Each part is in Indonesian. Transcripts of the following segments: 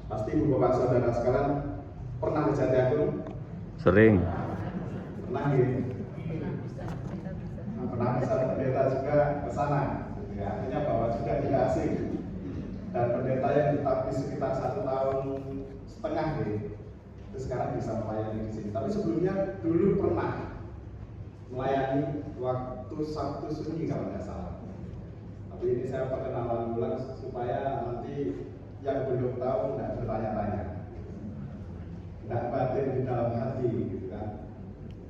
Pasti ibu bapak saudara sekalian pernah ke Jatiagung? Sering. Pernah gitu? Nah, pernah bisa pendeta juga ke sana. Ya, artinya bahwa juga tidak asing. Dan pendeta yang tetap di sekitar 1,5 tahun gitu, itu sekarang bisa melayani di sini. Tapi sebelumnya dulu pernah melayani waktu Sabtu Sunyi kalau nggak salah. Tapi ini saya perkenalan ulang supaya nanti yang belum tahu nggak bertanya-tanya, nggak batin di dalam hati gitu kan.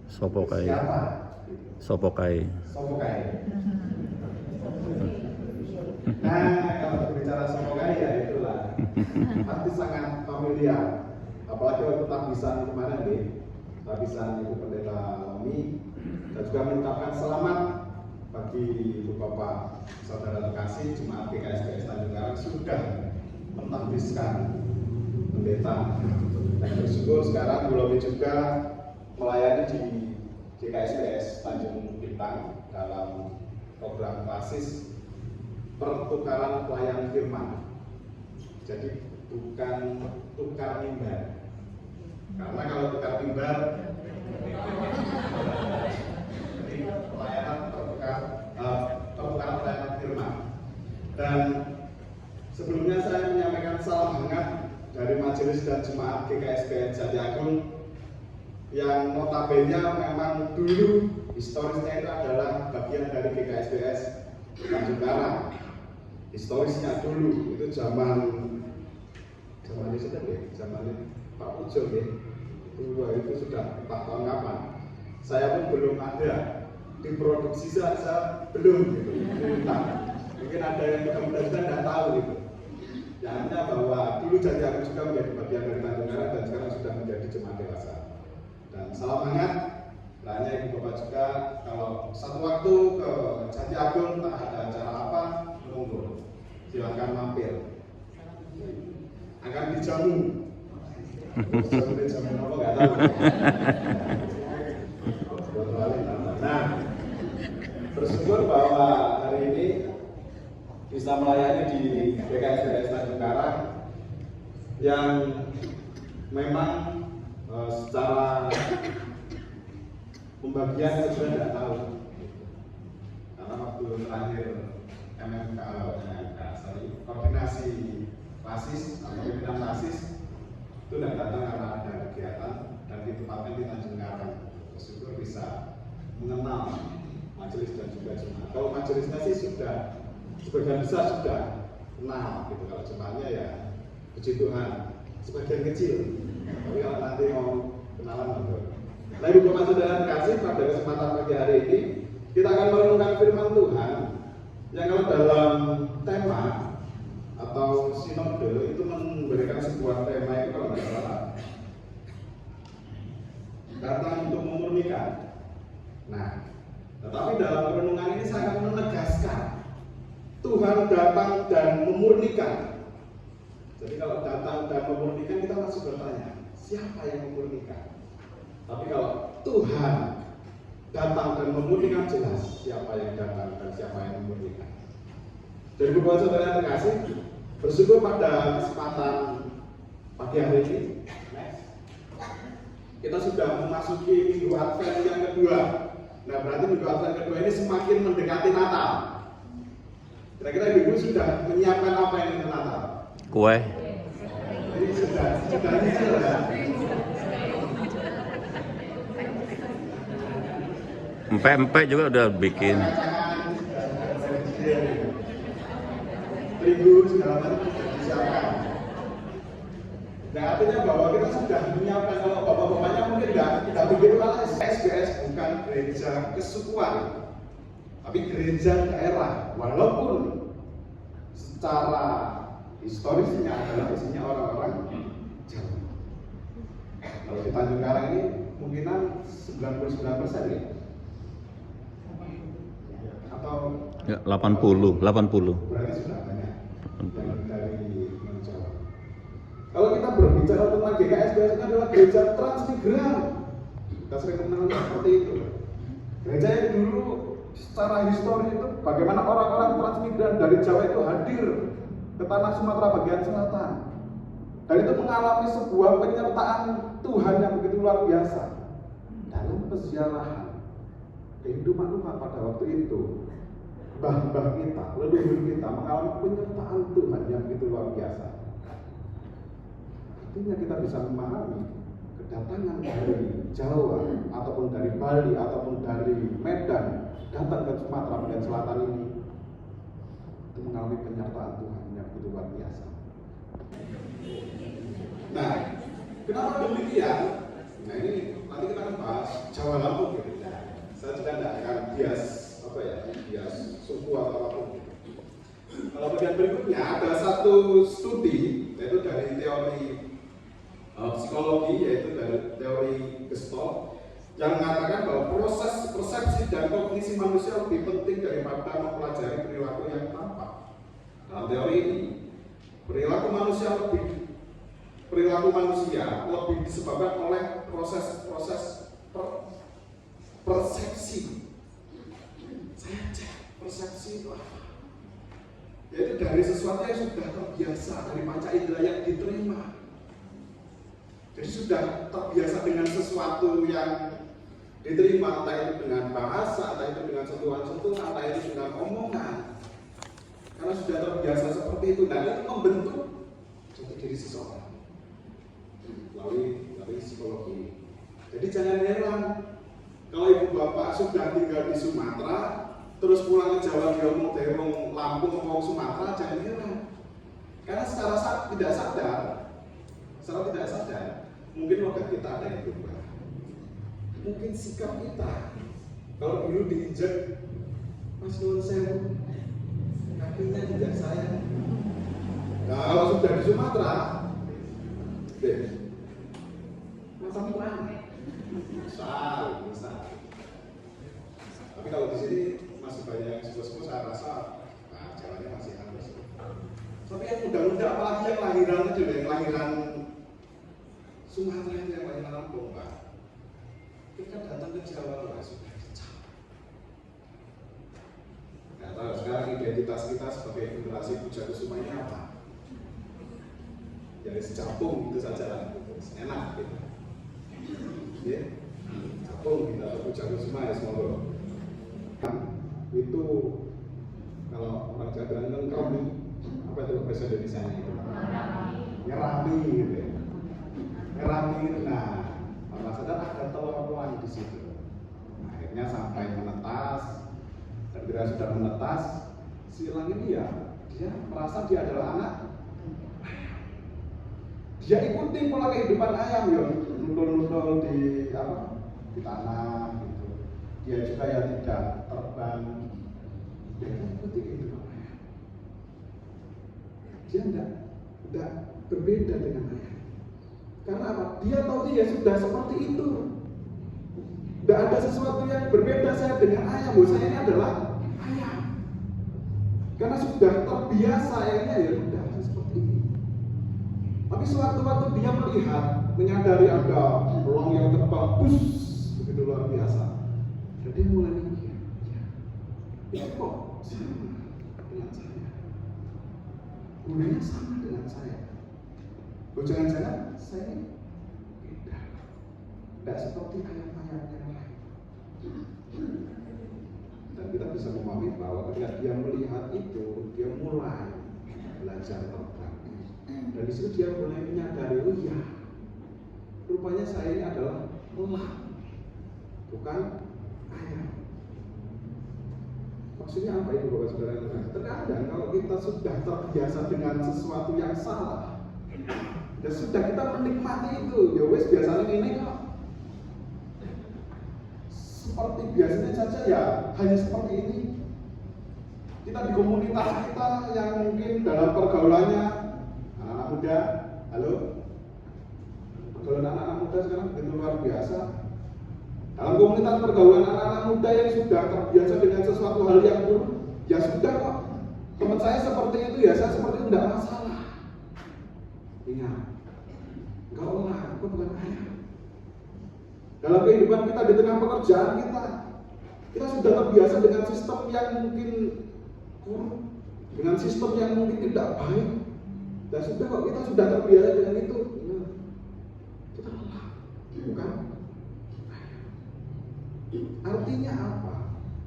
Sopo kai. Siapa? Sopo kai. Sopo kai. Nah, kalau berbicara Sopo kai ya itulah pasti sangat familiar. Apalagi waktu tahbisan kemarin nih, tahbisan Ibu Pendeta Lomi, dan juga mengucapkan selamat bagi Ibu Bapak Saudara terkasih Jemaat GKSBS Tanjung Karang sudah mentahbiskan pendeta. Dan bersyukur sekarang Bu Lomi juga melayani di GKSBS Tanjung Bintang dalam program klasis pertukaran pelayan firman. Jadi bukan tukar mimbar. Karena kalau tukar mimbar jadi pelayanan pertukaran pelayanan firman. Dan sebelumnya saya menyampaikan salam hangat dari majelis dan jemaat GKSBS Jatiagung yang notabene memang dulu historisnya itu adalah bagian dari GKSBS Tanjung Karang. Historisnya dulu itu zaman itu ya, zaman Pak Pujo ya. Itu sudah 4 tahun kapan. Saya pun belum ada diproduksi saya belum gitu. Mungkin ada yang mudah-mudahan tidak tahu gitu. Yang artinya bahwa dulu Jatiagung juga menjadi bagian dari Tanjung Karang dan sekarang sudah menjadi jemaat dewasa. Dan salam hangat, hanya Ibu Bapak juga kalau satu waktu ke Jatiagung tak ada acara apa, monggo silakan mampir. Akan dijamu. Dijamu apa nggak tahu. Nah, bersyukur bahwa hari ini bisa melayani di GKSBS Tanjung Karang yang memang secara pembagian saya juga tidak tahu karena waktu terakhir koordinasi klasis atau pimpinan klasis itu tidak datang karena ada kegiatan dan ditempatkan di Tanjung Karang. Bersyukur bisa mengenal majelis dan juga jemaat. Kalau majelisnya sih sudah sebagian besar sudah kenal gitu, kalau jemaatnya ya puji Tuhan sebagian kecil. Tapi kalau nanti mau kenalan monggo. Nah, Ibu Bapak Saudara terkasih, pada kesempatan pagi hari ini kita akan merenungkan firman Tuhan yang kalau dalam tema atau sinode itu memberikan sebuah tema itu kalau nggak salah datang untuk memurnikan. Nah, tetapi dalam perenungan ini saya akan menegaskan Tuhan datang dan memurnikan. Jadi kalau datang dan memurnikan kita masih bertanya, siapa yang memurnikan? Tapi kalau Tuhan datang dan memurnikan jelas siapa yang datang dan siapa yang memurnikan. Jadi Bapak Saudara terkasih, bersyukur pada kesempatan pagi hari ini kita sudah memasuki minggu Advent yang kedua. Nah, berarti minggu Advent kedua ini semakin mendekati Natal. Kira-kira ibu sudah menyiapkan apa yang untuk Natal? Kue. Jadi sudah nyicil ya. Empek-empek juga udah bikin. Terigu segala macam sudah disiapkan. Nah, artinya bahwa kita sudah menyiapkan. Kalau bapak-bapaknya mungkin tidak begitu, karena SBS bukan gereja kesukuan, tapi gereja daerah. Walaupun secara historisnya adalah isinya orang-orang Jawa. Kalau di Tanjung Karang ini kemungkinan 99% ya. Atau Ya, 80. berarti sudah banyak yang dari Jawa. Kalau kita berbicara tentang GKSBS ini adalah gereja transmigran. Kita sering mengenal seperti itu. Gereja yang dulu secara histori itu bagaimana orang-orang transmigran dari Jawa itu hadir ke tanah Sumatera bagian selatan. Dan itu mengalami sebuah penyertaan Tuhan yang begitu luar biasa. Dalam peziarahan kehidupan umat pada waktu itu, mbah-mbah kita, leluhur kita mengalami penyertaan Tuhan yang begitu luar biasa. Artinya kita bisa memahami kedatangan dari Jawa ataupun dari Bali ataupun dari Medan datang ke Sumatera bagian selatan ini itu mengalami penyertaan Tuhan yang begitu luar biasa. Nah, kenapa demikian? Nah ini nanti kita akan bahas Jawa Lampung gitu. Saya juga tidak akan bias bias suku atau apapun. Kalau bagian berikutnya ada satu studi yaitu dari teori psikologi, yaitu dari teori Gestalt, yang mengatakan bahwa proses persepsi dan kognisi manusia lebih penting daripada mempelajari perilaku yang tampak. Dalam teori ini, perilaku manusia lebih disebabkan oleh proses persepsi. Saya cek persepsi itu apa? Yaitu dari sesuatu yang sudah terbiasa, dari panca indera yang diterima. Jadi sudah terbiasa dengan sesuatu yang diterima, entah itu dengan bahasa, entah itu dengan sentuhan-sentuhan, entah itu dengan omongan. Karena sudah terbiasa seperti itu, dan itu membentuk jati diri seseorang melalui psikologi. Jadi jangan heran kalau ibu bapak sudah tinggal di Sumatera, terus pulang ke Jawa dia ngomong dari Lampung ngomong Sumatera, jangan heran. Karena secara tidak sadar, mungkin logat kita ada yang berubah. Mungkin sikap kita, kalau dulu diinjek, Mas Nun Sewu, kakinya tidak sayang. Nah, kalau sudah di Sumatera, macam mana? Besar. Tapi kalau di sini masih banyak yang sepuh-sepuh, saya rasa jalannya masih halus. Tapi yang muda-muda, apalagi yang lahiran itu, yang lahiran Sumatera itu, yang lahiran Lampung, Pak. Kita datang ke Jawa, Pak, sudah dicap. Nggak tahu sekarang identitas kita sebagai generasi Pujakusuma ini apa? Jadi secapung gitu saja, enak gitu. Ya, capung kita atau Pujakusuma ya semoga. Itu kalau orang Jawa bilang lengkami, apa itu bahasa Indonesia itu? Nyerami gitu ya. Nyerami, nah, kalau sadar ada telur-telur di situ. Nah, akhirnya sampai menetas, dan bila sudah menetas, silang ini ya, dia merasa dia adalah anak. Dia ikuti pola kehidupan ayam ya, nundul-nundul di tanah gitu. Dia juga ya tidak terbang. Dia ikuti kehidupan ayam. Dia tidak berbeda dengan ayam. Karena apa? Dia tahu dia sudah seperti itu. Tidak ada sesuatu yang berbeda saya dengan ayam. Saya ini adalah ayam. Karena sudah terbiasa ayamnya ya sudah seperti ini. Tapi sewaktu-waktu dia melihat, menyadari ada peluang yang terbang, begitu luar biasa. Dan dia mulai mikir, ya kok sama dengan saya? Gunanya sama dengan saya. Jangan-jangan saya beda, tidak seperti ayam-ayam yang lain. Dan kita bisa memahami bahwa ketika dia melihat itu, dia mulai belajar terbang. Dan di situ dia mulai menyadari, oh iya, rupanya saya ini adalah elang, bukan ayam. Maksudnya apa itu Bapak Saudara? Terkadang kalau kita sudah terbiasa dengan sesuatu yang salah, dan sudah kita menikmati itu, ya wes biasanya ini kok seperti biasanya saja ya, hanya seperti ini. Kita di komunitas kita yang mungkin dalam pergaulannya anak-anak muda, halo, pergaulan anak-anak muda sekarang begitu luar biasa. Dalam komunitas pergaulan anak-anak muda yang sudah terbiasa dengan sesuatu hal yang buruk, ya sudah kok. Teman saya seperti itu, ya saya seperti itu, tidak masalah. Ingat, enggak olah, aku bukan ayam. Dalam kehidupan kita, di tengah pekerjaan kita sudah terbiasa dengan sistem yang mungkin kurang, dengan sistem yang mungkin tidak baik. Dan sudah kok kita sudah terbiasa dengan itu. Nah, kita lelah, bukan? Artinya apa?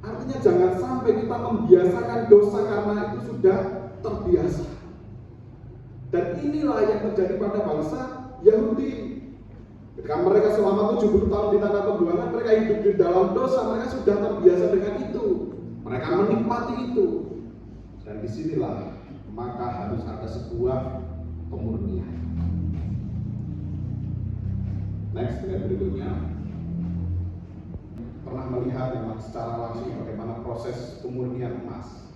Artinya jangan sampai kita membiasakan dosa karena itu sudah terbiasa. Dan inilah yang terjadi pada bangsa Yahudi. Ketika mereka selama 70 tahun di tanah pembuangan, mereka hidup di dalam dosa, mereka sudah terbiasa dengan itu. Mereka menikmati itu. Dan disinilah maka harus ada sebuah pemurnian. Next, slide berikutnya. Pernah melihat memang secara langsung bagaimana proses pemurnian emas.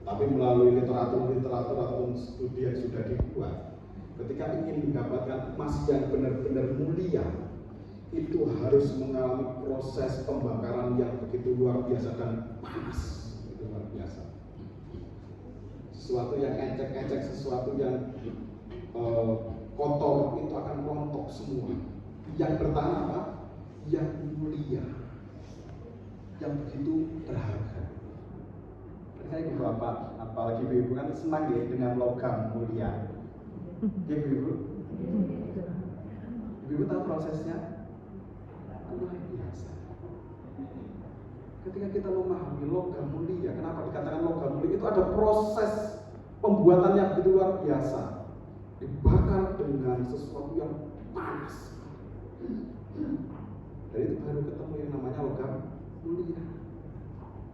Tapi melalui literatur ataupun studi yang sudah dibuat, ketika ingin mendapatkan emas yang benar-benar mulia, itu harus mengalami proses pembakaran yang begitu luar biasa dan panas. Itu luar biasa. Sesuatu yang ecek-ecek, sesuatu yang kotor itu akan rontok semua. Yang bertahan apa? Yang mulia, yang begitu berharga. Saya beberapa, apalagi ibu kan senang ya dengan logam mulia. Ya ibu, ibu tahu prosesnya? Luar biasa. Ketika kita memahami logam mulia, kenapa dikatakan logam mulia? Itu ada proses pembuatannya begitu luar biasa. Dibakar dengan sesuatu yang panas. Dan itu baru ketemu yang namanya logam mulia.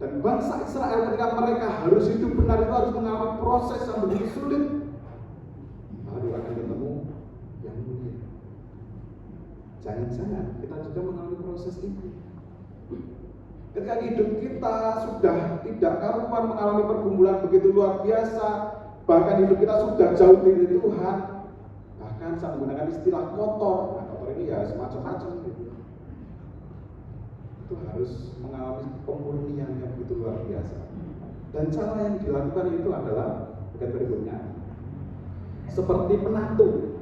Dan bangsa Israel ketika mereka harus hidup benar itu harus mengalami proses yang begitu sulit, baru akan ketemu yang mulia. Jangan-jangan kita juga mengalami proses itu. Ketika hidup kita sudah tidak karuan, mengalami pergumulan begitu luar biasa, bahkan hidup kita sudah jauh dari Tuhan, bahkan saya menggunakan istilah kotor. Nah, kotor ini ya semacam-macam gitu. Itu harus mengalami pemurnian yang begitu luar biasa. Dan cara yang dilakukan itu adalah bagian berikutnya, seperti penatu.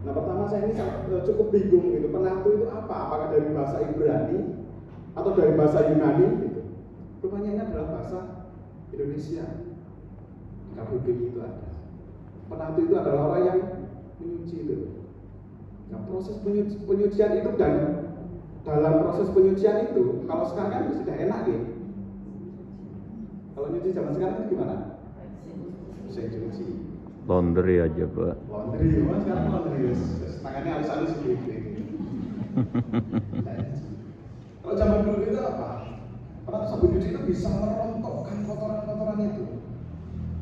Nah, pertama saya ini cukup bingung gitu, penatu itu apa? Apakah dari bahasa Ibrani atau dari bahasa Yunani gitu? Rupanya ini adalah bahasa Indonesia. KBBI itu ada. Penatu itu adalah orang yang menyuci itu. Nah, proses penyucian itu dan dalam proses penyucian itu, kalau sekarang kan sudah enak gitu. Kalau nyuci zaman sekarang itu gimana? Bisa cuci. Laundry aja, Pak. Laundry, mas sekarang laundry, tangannya halus-halus gitu. Kalau zaman dulu itu apa? Orang sabun cuci itu bisa merontokkan kotoran-kotoran itu.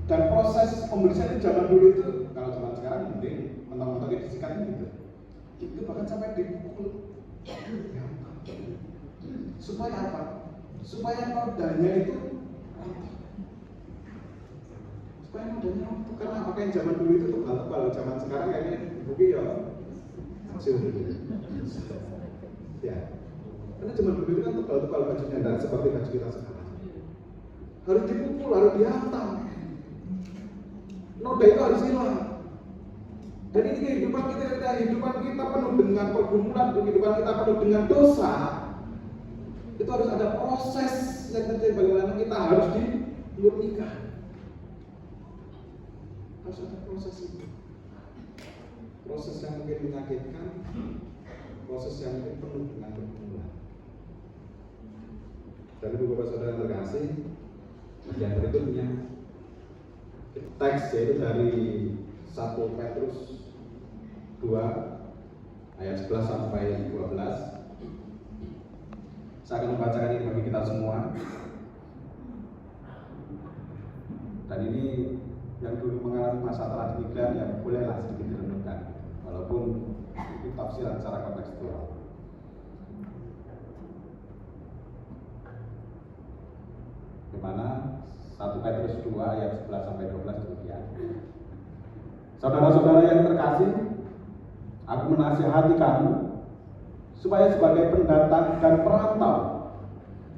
Dan proses pembersihan di zaman dulu itu, kalau zaman sekarang mending mentang-mentangnya disikat gitu. Itu bahkan sampai dipukul. Supaya apa? Supaya nodanya itu rontok. Supaya nodanya rontok. Karena apa yang zaman dulu itu tebal-tebal, zaman sekarang kayaknya dibuki ya kecil gitu. Ya. Karena zaman dulu itu kan tebal-tebal bajunya, dan seperti baju kita sekarang. Harus dipukul, harus dihantam. Noda itu harus hilang. Dan ini kehidupan kita penuh dengan pergumulan, kehidupan kita penuh dengan dosa. Itu harus ada proses yang terjadi, bagaimana kita harus dimurnikan. Harus ada proses itu. Proses yang mungkin menyakitkan, proses yang mungkin penuh dengan pergumulan. Dan beberapa saudara yang terkasih, yang berikutnya teks yaitu dari 1 Petrus 2 ayat 11 sampai 12. Saya akan membacakan ini bagi kita semua. Dan ini yang dulu mengalami masa transmigran ya bolehlah sedikit direnungkan, walaupun itu tafsiran secara kontekstual. Di mana 1 Petrus 2 ayat 11 sampai 12 demikian. Saudara-saudara yang terkasih, aku menasihati kamu supaya sebagai pendatang dan perantau,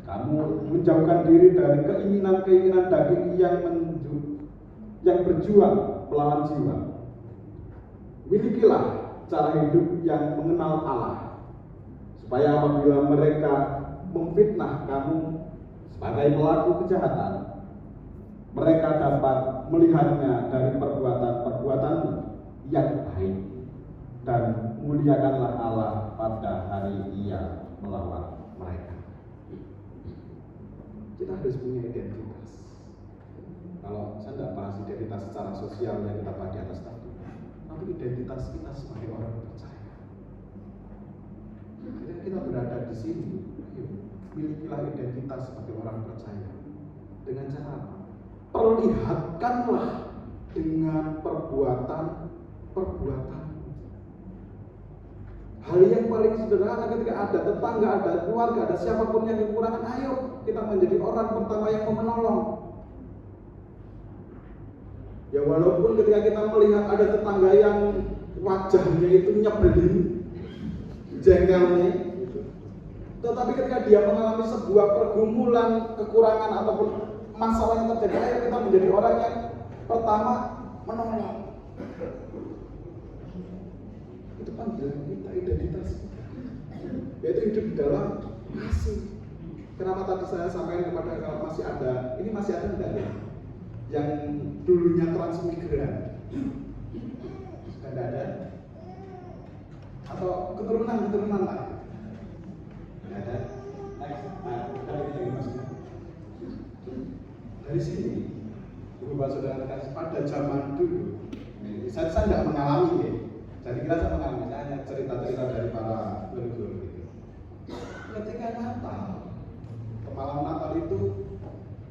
kamu menjauhkan diri dari keinginan-keinginan daging yang berjuang melawan jiwa. Milikilah cara hidup yang mengenal Allah, supaya apabila mereka memfitnah kamu sebagai pelaku kejahatan, Mereka dapat melihatnya dari perbuatan-perbuatan yang baik, dan muliakanlah Allah pada hari Ia melawat mereka. Kita harus punya identitas. Kalau saya tidak bahas identitas secara sosial yang kita bahas di atas tadi, tapi identitas kita sebagai orang percaya. Ketika kita berada di sini, milikilah identitas sebagai orang percaya. Dengan cara apa? Perlihatkanlah dengan perbuatan. Hal yang paling sederhana ketika ada tetangga, ada keluarga, ada siapapun yang kekurangan, ayo kita menjadi orang pertama yang mau menolong. Ya walaupun ketika kita melihat ada tetangga yang wajahnya itu nyebelin, jengkel nih, tetapi ketika dia mengalami sebuah pergumulan, kekurangan ataupun masalah yang terjadi, ayo kita menjadi orang yang pertama menolong. Itu panggilan kita, identitas kita, yaitu hidup di dalam kasih. Kenapa tadi saya sampaikan kepada kalau masih ada, ini masih ada enggak ya? Yang dulunya transmigran, sudah ada? Atau keturunan lah? Tidak ada. Dari sini, berubah saudara kasih pada zaman dulu. Saya tidak mengalami ya. Jadi kira saya mengalami, saya hanya cerita-cerita dari para leluhur gitu. Ketika Natal, malam Natal itu,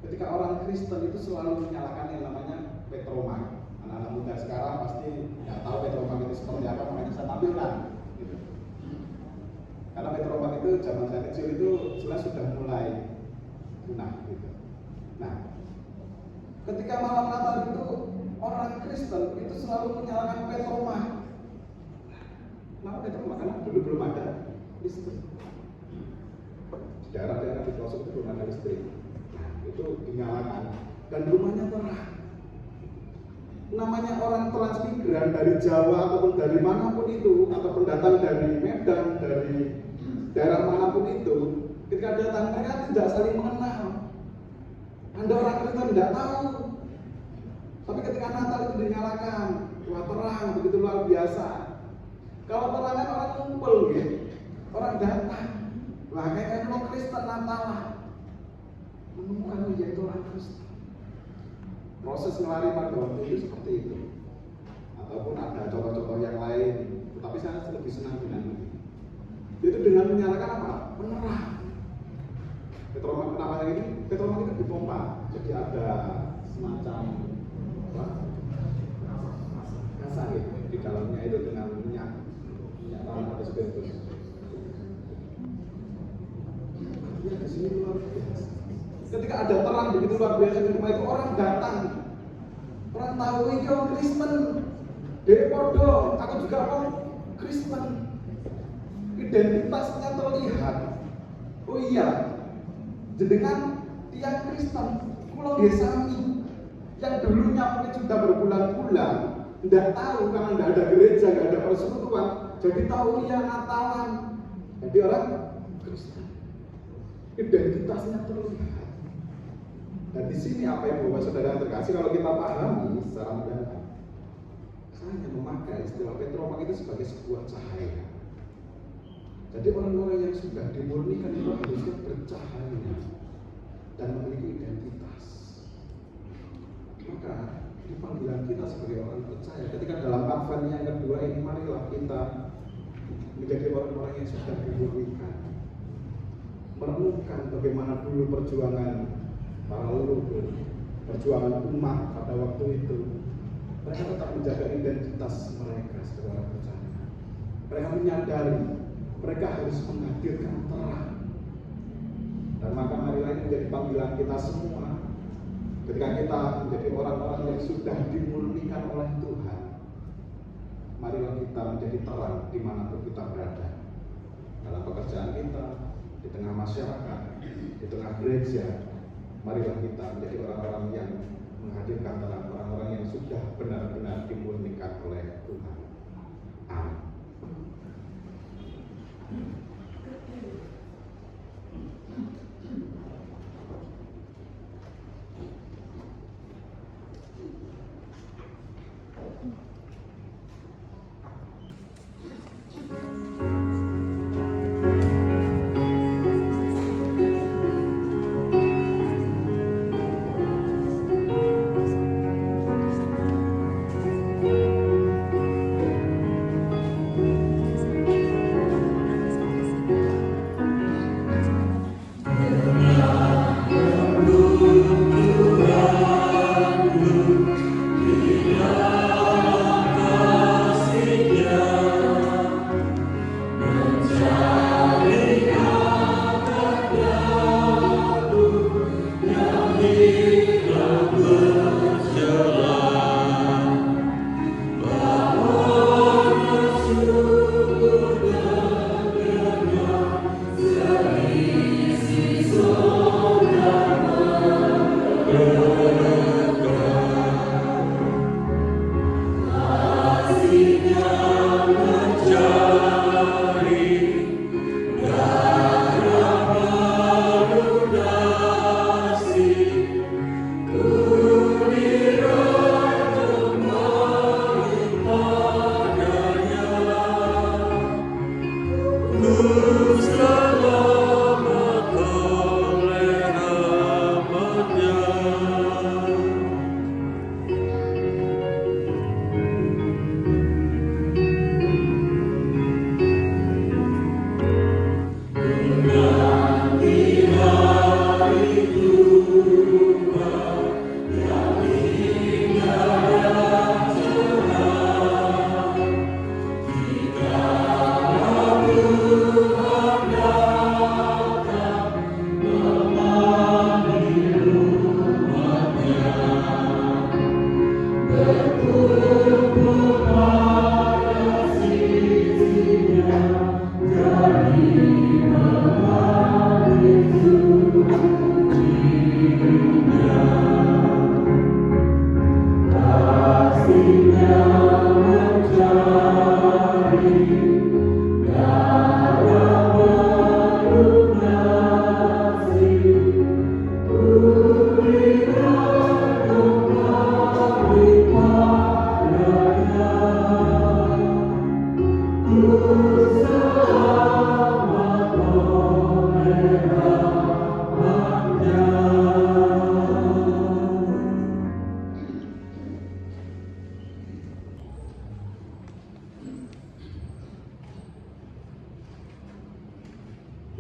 ketika orang Kristen itu selalu menyalakan yang namanya petroma. Anak-anak muda sekarang pasti nggak tahu petroma itu seperti apa, makanya saya tampilkan. Gitu. Karena petroma itu zaman saya kecil itu jelas sudah mulai punah. Gitu. Nah, ketika malam Natal itu orang Kristen itu selalu menyalakan petroma. Kenapa petroma? Karena dulu belum ada listrik. Di daerah-daerah di pelosok itu belum ada listrik. Itu dinyalakan dan rumahnya terang. Namanya orang transmigran dari Jawa ataupun dari manapun itu, atau pendatang dari Medan, dari daerah manapun itu, ketika datang mereka tidak saling mengenal. Anda orang Kristen tidak tahu, tapi ketika Natal itu dinyalakan, wah terang begitu luar biasa. Kalau terangan orang kumpul gitu, orang datang, wah kayak orang Kristen Natalan, menemukan menjadi orang Kristen. Proses ngelari pada waktu itu seperti itu. Ataupun ada contoh-contoh yang lain, tetapi saya lebih senang dengan ini. Itu dengan menyalakan apa? Penerang. Petroma namanya ini, petroma itu dipompa. Jadi ada semacam kasa gitu di dalamnya itu dengan minyak tanah atau spiritus. Ya di sini luar biasa. Ketika ada terang begitu luar biasa di rumah itu, orang datang, orang tahu ini orang Kristen, dari podo, aku juga orang Kristen, identitasnya terlihat. Oh iya, jenengan tiang Kristen, kalau desami, yang dulunya mungkin sudah berbulan-bulan, tidak tahu karena tidak ada gereja, tidak ada persekutuan, jadi tahu iya Natalan, jadi orang Kristen, identitasnya terlihat. Dan di sini apa yang Bapak Saudara terkasih, kalau kita pahami secara mendalam, saya hanya memakai istilah petroma itu sebagai sebuah cahaya. Jadi orang-orang yang sudah dimurnikan itu harusnya bercahaya dan memiliki identitas. Maka di panggilan kita sebagai orang percaya, ketika dalam Advent yang kedua ini, marilah kita menjadi orang-orang yang sudah dimurnikan, merenungkan bagaimana dulu perjuangan para leluhur, perjuangan umat pada waktu itu. Mereka tetap menjaga identitas mereka sebagai orang percaya. Mereka menyadari mereka harus menghadirkan terang. Dan maka marilah ini menjadi panggilan kita semua. Ketika kita menjadi orang-orang yang sudah dimurnikan oleh Tuhan, marilah kita menjadi terang dimanapun kita berada. Dalam pekerjaan kita, di tengah masyarakat, di tengah gereja, marilah kita menjadi orang-orang yang menghadirkan terang, orang-orang yang sudah benar-benar dimurnikan oleh Tuhan. Amin.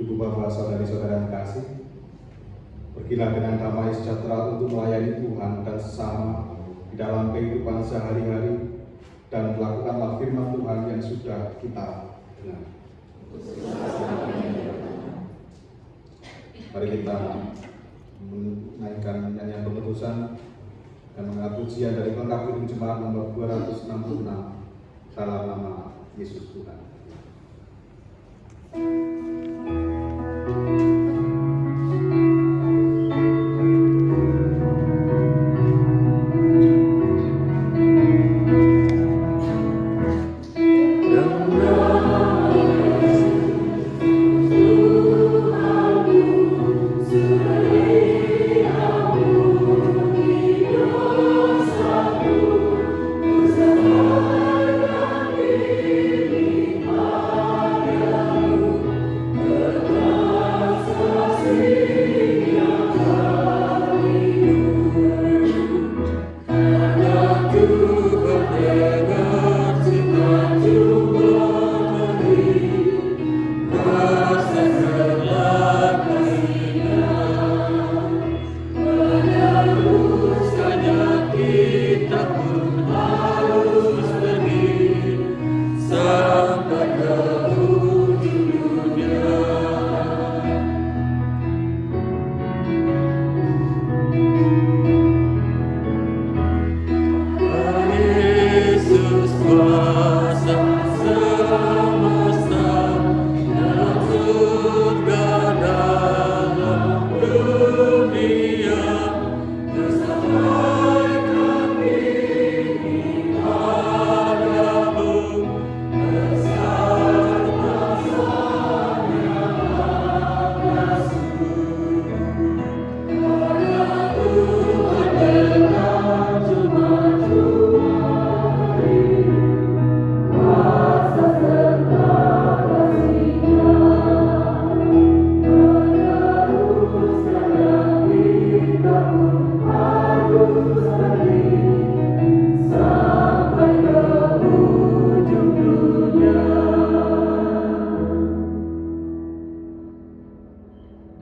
Ibu bapak saudari-saudara yang kasih, pergilah dengan damai sejahtera untuk melayani Tuhan dan sesama di dalam kehidupan sehari-hari, dan melakukanlah firman Tuhan yang sudah kita dengar. Mari kita menaikkan nyanyian penerusan dan mengenal pujian dari Lengkap Gedung Jemaat nomor 266 dalam nama Yesus Tuhan.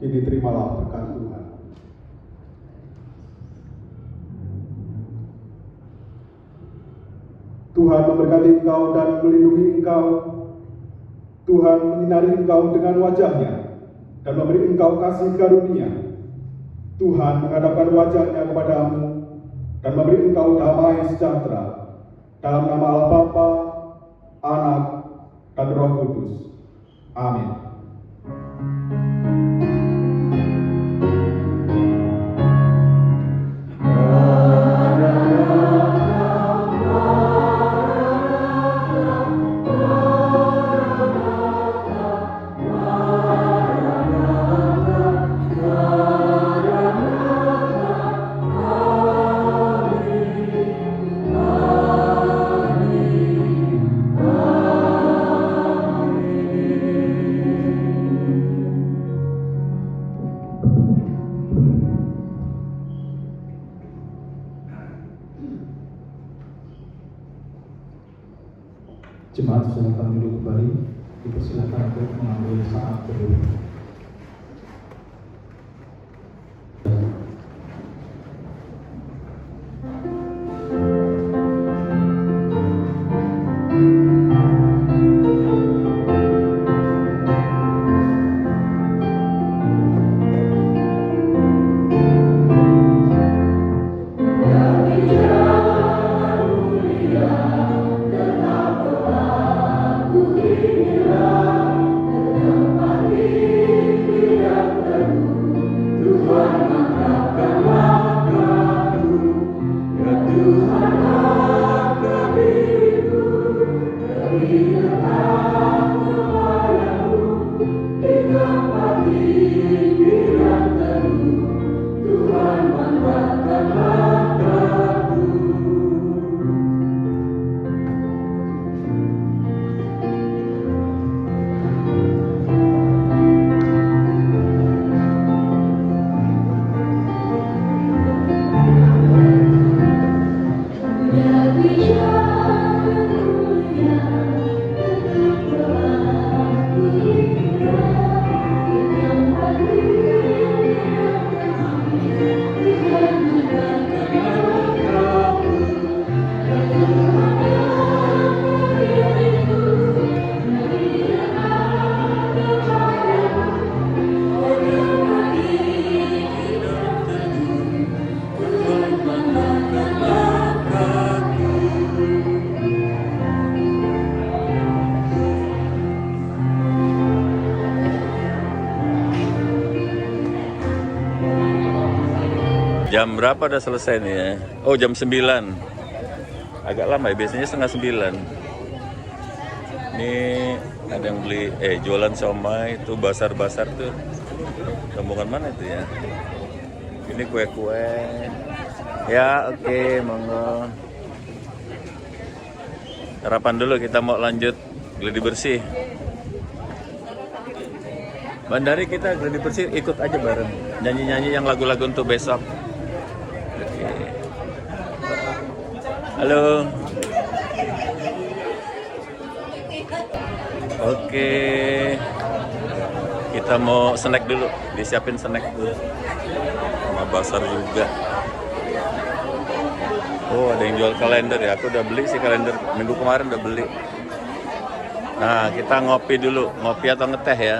Kini terimalah berkat Tuhan. Tuhan memberkati engkau dan melindungi engkau. Tuhan menyinari engkau dengan wajah-Nya dan memberi engkau kasih karunia. Tuhan menghadapkan wajah-Nya kepadamu dan memberi engkau damai sejahtera. Dalam nama Allah Bapa, Anak, dan Roh Kudus. Amin. Jemaat silakan duduk kembali, dipersilakan untuk mengambil saat berdiri. Inilah tempat Jam berapa udah selesai nih ya? Oh, jam 9. Agak lama ya, biasanya setengah 9. Ini ada yang beli, jualan somai, itu basar-basar tuh. Rombongan mana itu ya? Ini kue-kue. Ya, oke, monggo. Sarapan dulu, kita mau lanjut gladi bersih. Bandari kita gladi bersih ikut aja bareng. Nyanyi-nyanyi yang lagu-lagu untuk besok. Oke. Halo. Oke. Kita mau snack dulu, disiapin snack dulu. Sama basar juga. Oh, ada yang jual kalender ya. Aku udah beli sih kalender. Minggu kemarin udah beli. Nah, kita ngopi dulu. Ngopi atau ngeteh ya?